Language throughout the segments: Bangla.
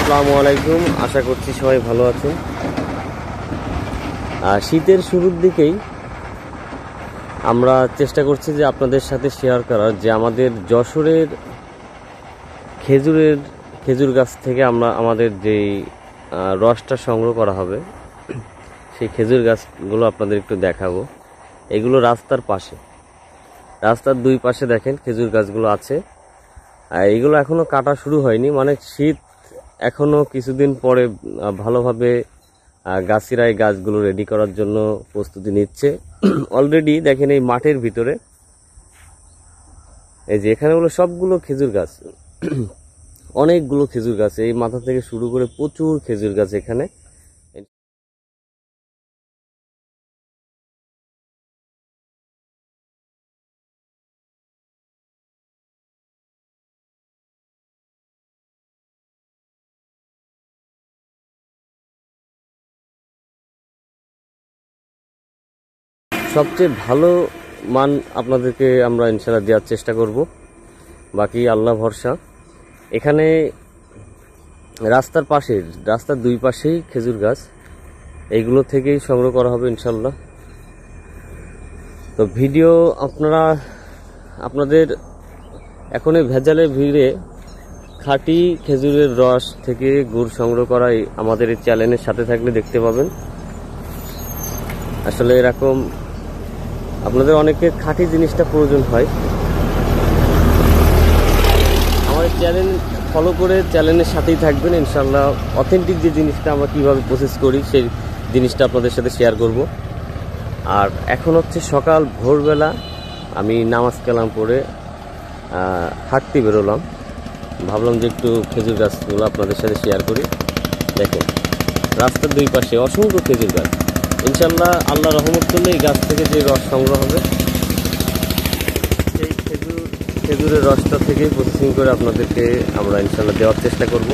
আসসালামু আলাইকুম, আশা করছি সবাই ভালো আছেন। শীতের শুরুর দিকেই আমরা চেষ্টা করছি যে আপনাদের সাথে শেয়ার করার যে আমাদের যশোরের খেজুর গাছ থেকে আমরা আমাদের যেই রসটা সংগ্রহ করা হবে সেই খেজুর গাছগুলো আপনাদের একটু দেখাবো। এগুলো রাস্তার পাশে, রাস্তার দুই পাশে দেখেন খেজুর গাছগুলো আছে। এইগুলো এখনো কাটা শুরু হয়নি, মানে শীত এখনো কিছুদিন পরে ভালোভাবে গাছিরা এই গাছগুলো রেডি করার জন্য প্রস্তুতি নিচ্ছে। অলরেডি দেখেন এই মাঠের ভিতরে এই যে এখানে হলো সবগুলো খেজুর গাছ, অনেকগুলো খেজুর গাছ, এই মাথা থেকে শুরু করে প্রচুর খেজুর গাছ এখানে। সবচেয়ে ভালো মান আপনাদেরকে আমরা ইনশাআল্লাহ দেওয়ার চেষ্টা করব, বাকি আল্লাহ ভরসা। এখানে রাস্তার পাশে, রাস্তার দুই পাশেই খেজুর গাছ, এইগুলো থেকেই সংগ্রহ করা হবে ইনশাআল্লাহ। তো ভিডিও আপনাদের এখন এই ভেজালের ভিড়ে খাঁটি খেজুরের রস থেকে গুড় সংগ্রহ করা আমাদের এই চ্যানেলের সাথে থাকলে দেখতে পাবেন। আসলে এরকম আপনাদের অনেকের খাঁটি জিনিসটা প্রয়োজন হয়। আমাদের চ্যানেল ফলো করে চ্যানেলের সাথেই থাকবেন ইনশাআল্লাহ। অথেন্টিক যে জিনিসটা আমরা কীভাবে প্রসেস করি সেই জিনিসটা আপনাদের সাথে শেয়ার করব। আর এখন হচ্ছে সকাল ভোরবেলা, আমি নামাজ কালাম পড়ে হাঁটতে বেরোলাম, ভাবলাম যে একটু খেজুর গাছগুলো আপনাদের সাথে শেয়ার করি। দেখেন রাস্তার দুই পাশে অসংখ্য খেজুর গাছ, ইনশাআল্লাহ আল্লাহ রহমত করলে এই গাছ থেকে যে রস সংগ্রহ হবে সেই খেজুরের রসটা থেকে প্রসেসিং করে আপনাদেরকে আমরা ইনশাআল্লাহ দেওয়ার চেষ্টা করব।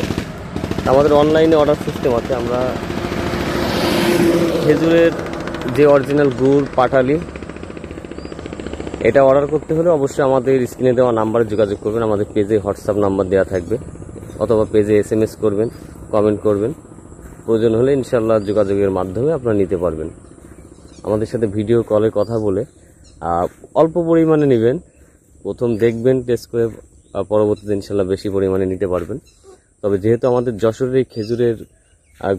আমাদের অনলাইনে অর্ডার সিস্টেম আছে, আমরা খেজুরের যে অরিজিনাল গুড় পাটালি এটা অর্ডার করতে হলে অবশ্যই আমাদের স্ক্রিনে দেওয়া নাম্বারে যোগাযোগ করবেন। আমাদের পেজে হোয়াটসঅ্যাপ নাম্বার দেওয়া থাকবে, অথবা পেজে SMS করবেন, কমেন্ট করবেন। প্রয়োজন হলে ইনশাআল্লাহ যোগাযোগের মাধ্যমে আপনারা নিতে পারবেন। আমাদের সাথে ভিডিও কলে কথা বলে অল্প পরিমাণে নেবেন, প্রথম দেখবেন, টেস্ট করে পরবর্তীতে ইনশাআল্লাহ বেশি পরিমাণে নিতে পারবেন। তবে যেহেতু আমাদের যশোরের এই খেজুরের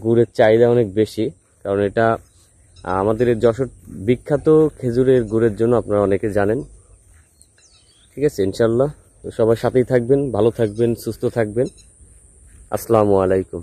গুড়ের চাহিদা অনেক বেশি, কারণ এটা আমাদের এই যশোর বিখ্যাত খেজুরের গুড়ের জন্য আপনারা অনেকে জানেন। ঠিক আছে, ইনশাআল্লাহ সবার সাথেই থাকবেন, ভালো থাকবেন, সুস্থ থাকবেন। আসসালামু আলাইকুম।